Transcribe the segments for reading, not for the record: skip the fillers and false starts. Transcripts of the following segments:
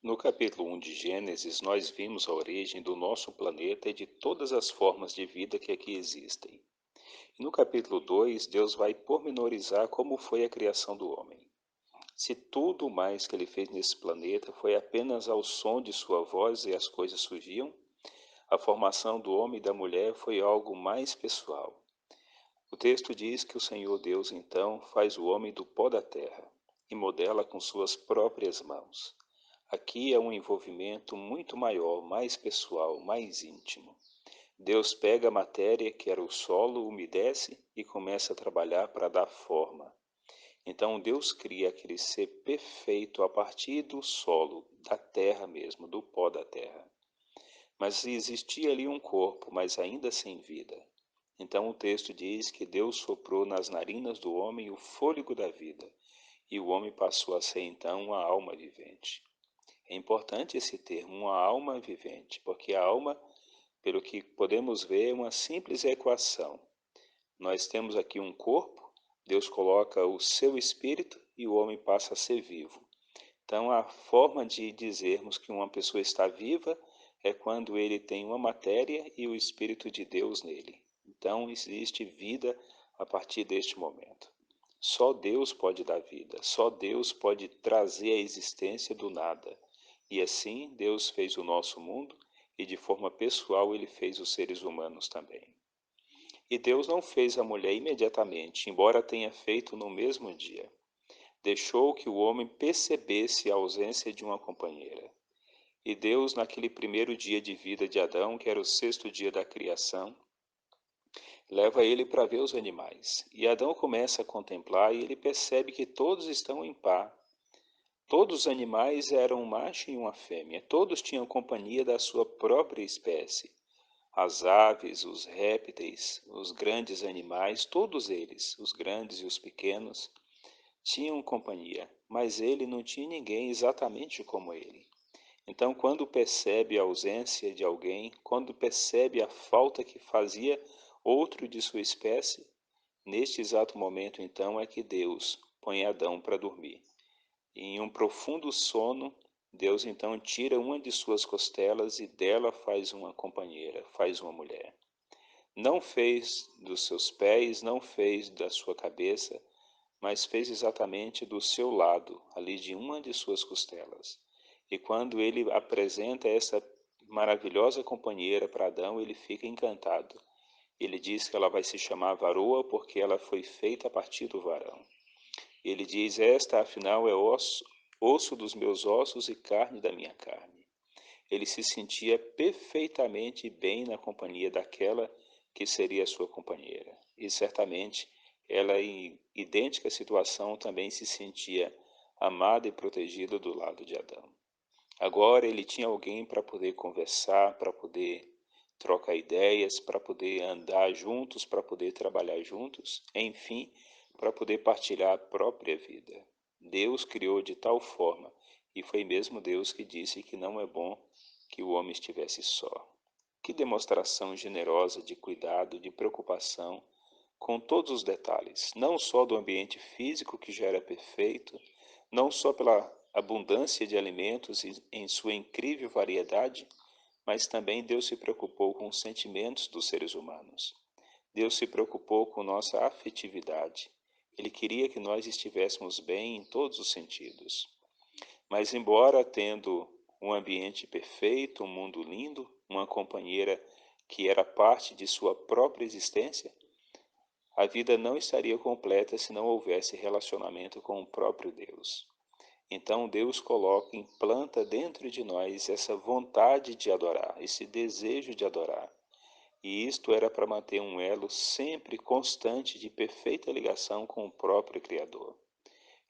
No capítulo 1 de Gênesis, nós vimos a origem do nosso planeta e de todas as formas de vida que aqui existem. E no capítulo 2, Deus vai pormenorizar como foi a criação do homem. Se tudo mais que ele fez nesse planeta foi apenas ao som de sua voz e as coisas surgiam, a formação do homem e da mulher foi algo mais pessoal. O texto diz que o Senhor Deus então faz o homem do pó da terra e modela com suas próprias mãos. Aqui é um envolvimento muito maior, mais pessoal, mais íntimo. Deus pega a matéria, que era o solo, umedece e começa a trabalhar para dar forma. Então Deus cria aquele ser perfeito a partir do solo, da terra mesmo, do pó da terra. Mas existia ali um corpo, mas ainda sem vida. Então o texto diz que Deus soprou nas narinas do homem o fôlego da vida, e o homem passou a ser então uma alma vivente. É importante esse termo, uma alma vivente, porque a alma, pelo que podemos ver, é uma simples equação. Nós temos aqui um corpo, Deus coloca o seu espírito e o homem passa a ser vivo. Então, a forma de dizermos que uma pessoa está viva é quando ele tem uma matéria e o Espírito de Deus nele. Então, existe vida a partir deste momento. Só Deus pode dar vida, só Deus pode trazer a existência do nada. E assim, Deus fez o nosso mundo e de forma pessoal ele fez os seres humanos também. E Deus não fez a mulher imediatamente, embora tenha feito no mesmo dia. Deixou que o homem percebesse a ausência de uma companheira. E Deus, naquele primeiro dia de vida de Adão, que era o sexto dia da criação, leva ele para ver os animais. E Adão começa a contemplar e ele percebe que todos estão em par. Todos os animais eram um macho e uma fêmea, todos tinham companhia da sua própria espécie. As aves, os répteis, os grandes animais, todos eles, os grandes e os pequenos, tinham companhia, mas ele não tinha ninguém exatamente como ele. Então, quando percebe a ausência de alguém, quando percebe a falta que fazia outro de sua espécie, neste exato momento, então, é que Deus põe Adão para dormir. E em um profundo sono, Deus então tira uma de suas costelas e dela faz uma companheira, faz uma mulher. Não fez dos seus pés, não fez da sua cabeça, mas fez exatamente do seu lado, ali de uma de suas costelas. E quando ele apresenta essa maravilhosa companheira para Adão, ele fica encantado. Ele diz que ela vai se chamar varoa porque ela foi feita a partir do varão. Ele diz: esta afinal é osso dos meus ossos e carne da minha carne. Ele se sentia perfeitamente bem na companhia daquela que seria a sua companheira. E certamente ela, em idêntica situação, também se sentia amada e protegida do lado de Adão. Agora ele tinha alguém para poder conversar, para poder trocar ideias, para poder andar juntos, para poder trabalhar juntos, enfim, para poder partilhar a própria vida. Deus criou de tal forma, e foi mesmo Deus que disse que não é bom que o homem estivesse só. Que demonstração generosa de cuidado, de preocupação, com todos os detalhes, não só do ambiente físico que já era perfeito, não só pela abundância de alimentos em sua incrível variedade, mas também Deus se preocupou com os sentimentos dos seres humanos. Deus se preocupou com nossa afetividade. Ele queria que nós estivéssemos bem em todos os sentidos. Mas, embora tendo um ambiente perfeito, um mundo lindo, uma companheira que era parte de sua própria existência, a vida não estaria completa se não houvesse relacionamento com o próprio Deus. Então Deus coloca, implanta dentro de nós essa vontade de adorar, esse desejo de adorar. E isto era para manter um elo sempre constante de perfeita ligação com o próprio Criador.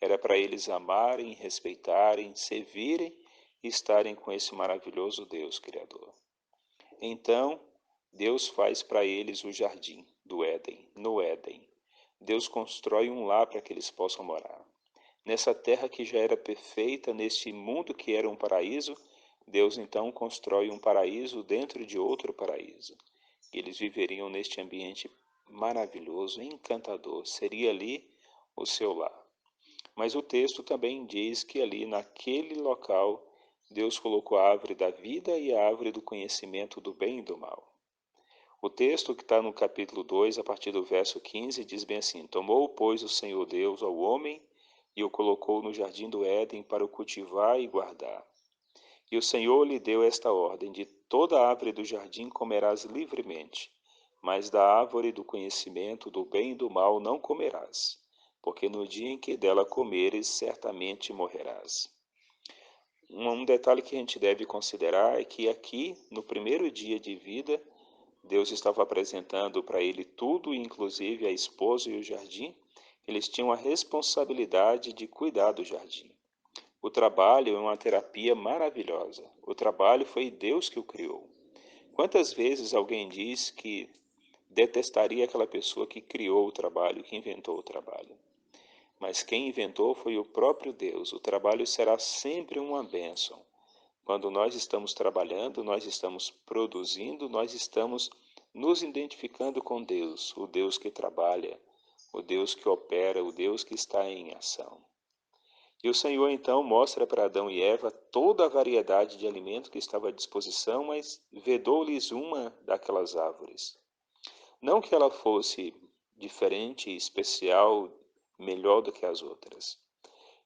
Era para eles amarem, respeitarem, servirem e estarem com esse maravilhoso Deus Criador. Então, Deus faz para eles o jardim do Éden, no Éden. Deus constrói um lar para que eles possam morar. Nessa terra que já era perfeita, neste mundo que era um paraíso, Deus então constrói um paraíso dentro de outro paraíso. Eles viveriam neste ambiente maravilhoso, encantador. Seria ali o seu lar. Mas o texto também diz que ali naquele local Deus colocou a árvore da vida e a árvore do conhecimento do bem e do mal. O texto que está no capítulo 2, a partir do verso 15, diz bem assim: Tomou, pois, o Senhor Deus ao homem e o colocou no jardim do Éden para o cultivar e guardar. E o Senhor lhe deu esta ordem: De toda árvore do jardim comerás livremente, mas da árvore do conhecimento do bem e do mal não comerás, porque no dia em que dela comeres, certamente morrerás. Um detalhe que a gente deve considerar é que aqui, no primeiro dia de vida, Deus estava apresentando para ele tudo, inclusive a esposa e o jardim. Eles tinham a responsabilidade de cuidar do jardim. O trabalho é uma terapia maravilhosa. O trabalho foi Deus que o criou. Quantas vezes alguém diz que detestaria aquela pessoa que criou o trabalho, que inventou o trabalho? Mas quem inventou foi o próprio Deus. O trabalho será sempre uma bênção. Quando nós estamos trabalhando, nós estamos produzindo, nós estamos nos identificando com Deus, o Deus que trabalha, o Deus que opera, o Deus que está em ação. E o Senhor então mostra para Adão e Eva toda a variedade de alimento que estava à disposição, mas vedou-lhes uma daquelas árvores. Não que ela fosse diferente, especial, melhor do que as outras.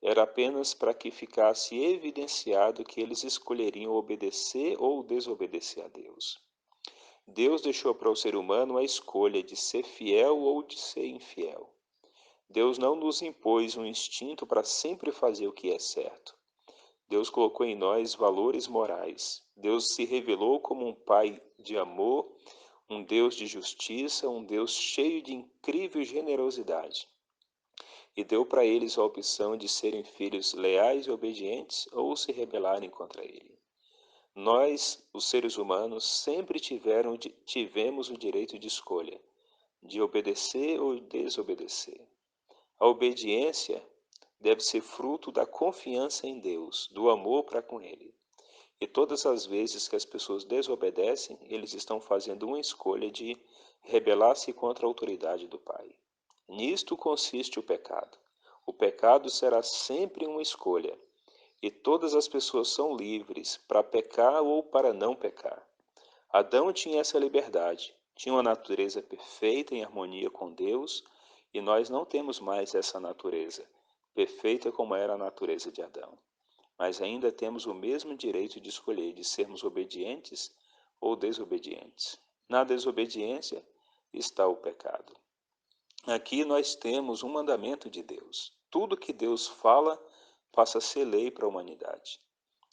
Era apenas para que ficasse evidenciado que eles escolheriam obedecer ou desobedecer a Deus. Deus deixou para o ser humano a escolha de ser fiel ou de ser infiel. Deus não nos impôs um instinto para sempre fazer o que é certo. Deus colocou em nós valores morais. Deus se revelou como um Pai de amor, um Deus de justiça, um Deus cheio de incrível generosidade. E deu para eles a opção de serem filhos leais e obedientes ou se rebelarem contra ele. Nós, os seres humanos, sempre tivemos o direito de escolha, de obedecer ou desobedecer. A obediência deve ser fruto da confiança em Deus, do amor para com Ele. E todas as vezes que as pessoas desobedecem, eles estão fazendo uma escolha de rebelar-se contra a autoridade do Pai. Nisto consiste o pecado. O pecado será sempre uma escolha, e todas as pessoas são livres para pecar ou para não pecar. Adão tinha essa liberdade, tinha uma natureza perfeita em harmonia com Deus, e nós não temos mais essa natureza, perfeita como era a natureza de Adão. Mas ainda temos o mesmo direito de escolher de sermos obedientes ou desobedientes. Na desobediência está o pecado. Aqui nós temos um mandamento de Deus. Tudo que Deus fala passa a ser lei para a humanidade.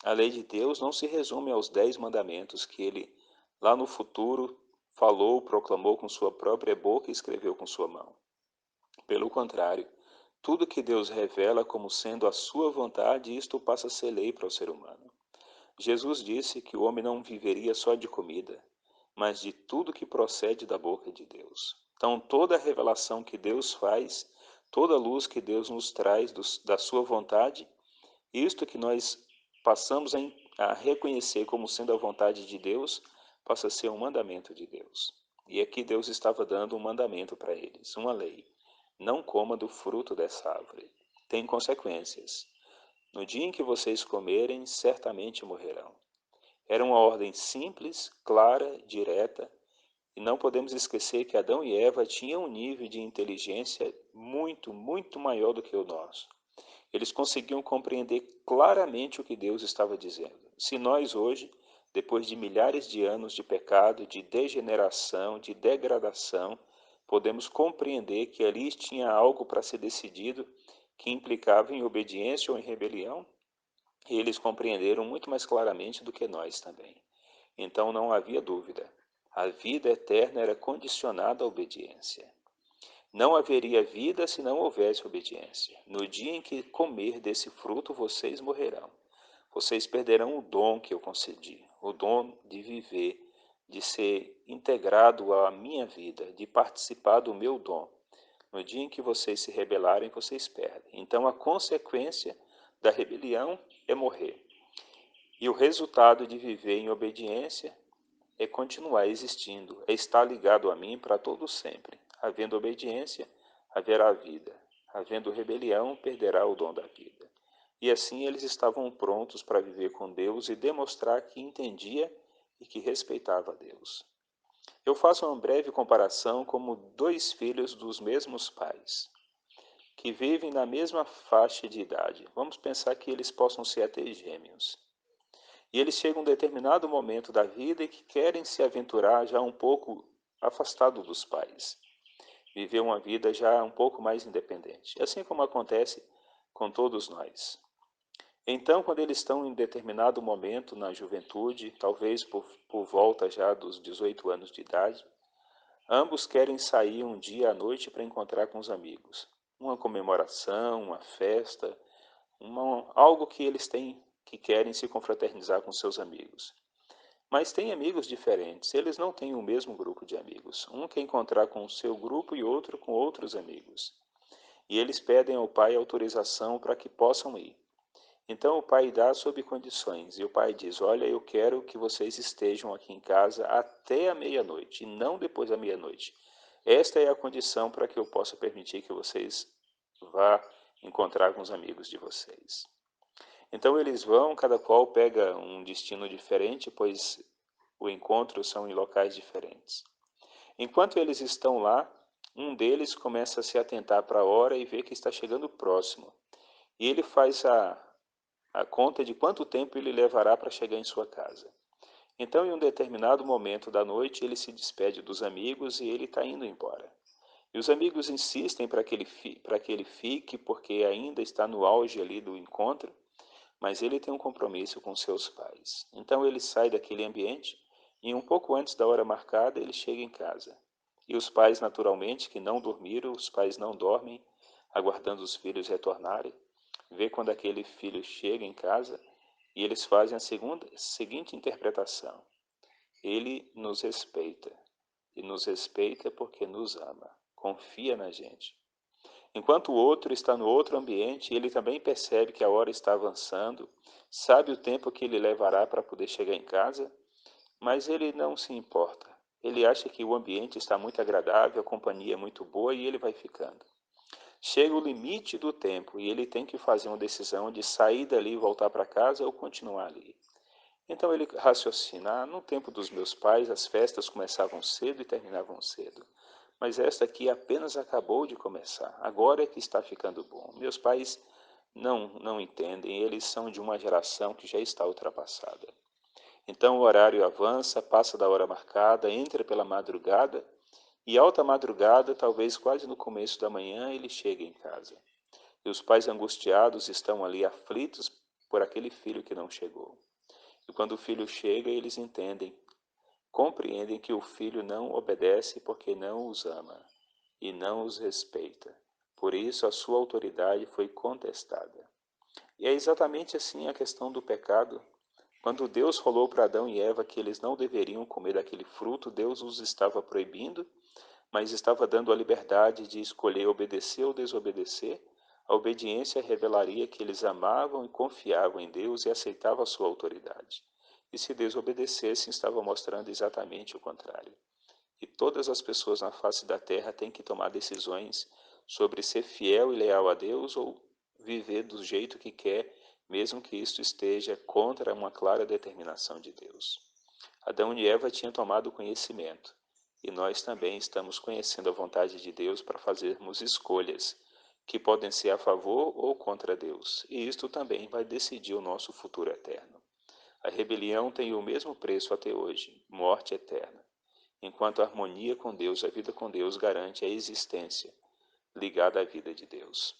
A lei de Deus não se resume aos 10 mandamentos que ele, lá no futuro, falou, proclamou com sua própria boca e escreveu com sua mão. Pelo contrário, tudo que Deus revela como sendo a sua vontade, isto passa a ser lei para o ser humano. Jesus disse que o homem não viveria só de comida, mas de tudo que procede da boca de Deus. Então, toda a revelação que Deus faz, toda a luz que Deus nos traz da sua vontade, isto que nós passamos a reconhecer como sendo a vontade de Deus, passa a ser um mandamento de Deus. E aqui Deus estava dando um mandamento para eles, uma lei. Não coma do fruto dessa árvore. Tem consequências. No dia em que vocês comerem, certamente morrerão. Era uma ordem simples, clara, direta, e não podemos esquecer que Adão e Eva tinham um nível de inteligência muito, muito maior do que o nosso. Eles conseguiam compreender claramente o que Deus estava dizendo. Se nós hoje, depois de milhares de anos de pecado, de degeneração, de degradação, podemos compreender que ali tinha algo para ser decidido que implicava em obediência ou em rebelião, eles compreenderam muito mais claramente do que nós também. Então não havia dúvida. A vida eterna era condicionada à obediência. Não haveria vida se não houvesse obediência. No dia em que comer desse fruto, vocês morrerão. Vocês perderão o dom que eu concedi, o dom de viver, de ser integrado à minha vida, de participar do meu dom. No dia em que vocês se rebelarem, vocês perdem. Então a consequência da rebelião é morrer. E o resultado de viver em obediência é continuar existindo, é estar ligado a mim para todo sempre. Havendo obediência, haverá vida. Havendo rebelião, perderá o dom da vida. E assim eles estavam prontos para viver com Deus e demonstrar que entendia e que respeitava a Deus. Eu faço uma breve comparação como dois filhos dos mesmos pais, que vivem na mesma faixa de idade. Vamos pensar que eles possam ser até gêmeos. E eles chegam a um determinado momento da vida e que querem se aventurar já um pouco afastado dos pais, viver uma vida já um pouco mais independente, assim como acontece com todos nós. Então, quando eles estão em determinado momento na juventude, talvez por volta já dos 18 anos de idade, ambos querem sair um dia à noite para encontrar com os amigos. Uma comemoração, uma festa, algo que eles têm que querem se confraternizar com seus amigos. Mas tem amigos diferentes, eles não têm o mesmo grupo de amigos. Um quer encontrar com o seu grupo e outro com outros amigos. E eles pedem ao pai autorização para que possam ir. Então o pai dá sob condições, e o pai diz: Olha, eu quero que vocês estejam aqui em casa até a meia-noite, e não depois da meia-noite. Esta é a condição para que eu possa permitir que vocês vá encontrar com os amigos de vocês. Então eles vão, cada qual pega um destino diferente, pois o encontro são em locais diferentes. Enquanto eles estão lá, um deles começa a se atentar para a hora e vê que está chegando próximo. E ele faz a conta de quanto tempo ele levará para chegar em sua casa. Então, em um determinado momento da noite, ele se despede dos amigos e ele está indo embora. E os amigos insistem para que ele fique, porque ainda está no auge ali do encontro, mas ele tem um compromisso com seus pais. Então ele sai daquele ambiente e um pouco antes da hora marcada ele chega em casa. E os pais, naturalmente, que não dormiram, os pais não dormem, aguardando os filhos retornarem, vê quando aquele filho chega em casa e eles fazem seguinte interpretação: ele nos respeita, e nos respeita porque nos ama, confia na gente. Enquanto o outro está no outro ambiente, ele também percebe que a hora está avançando, sabe o tempo que ele levará para poder chegar em casa, mas ele não se importa. Ele acha que o ambiente está muito agradável, a companhia é muito boa e ele vai ficando. Chega o limite do tempo e ele tem que fazer uma decisão de sair dali e voltar para casa ou continuar ali. Então ele raciocina: no tempo dos meus pais as festas começavam cedo e terminavam cedo. Mas esta aqui apenas acabou de começar. Agora é que está ficando bom. Meus pais não entendem, eles são de uma geração que já está ultrapassada. Então o horário avança, passa da hora marcada, entra pela madrugada, e alta madrugada, talvez quase no começo da manhã, ele chega em casa. E os pais angustiados estão ali aflitos por aquele filho que não chegou. E quando o filho chega, eles entendem, compreendem que o filho não obedece porque não os ama e não os respeita. Por isso a sua autoridade foi contestada. E é exatamente assim a questão do pecado. Quando Deus falou para Adão e Eva que eles não deveriam comer daquele fruto, Deus os estava proibindo, mas estava dando a liberdade de escolher obedecer ou desobedecer. A obediência revelaria que eles amavam e confiavam em Deus e aceitavam a sua autoridade. E se desobedecessem, estavam mostrando exatamente o contrário. E todas as pessoas na face da terra têm que tomar decisões sobre ser fiel e leal a Deus ou viver do jeito que quer, mesmo que isto esteja contra uma clara determinação de Deus. Adão e Eva tinham tomado conhecimento, e nós também estamos conhecendo a vontade de Deus para fazermos escolhas que podem ser a favor ou contra Deus, e isto também vai decidir o nosso futuro eterno. A rebelião tem o mesmo preço até hoje, morte eterna, enquanto a harmonia com Deus, a vida com Deus, garante a existência ligada à vida de Deus.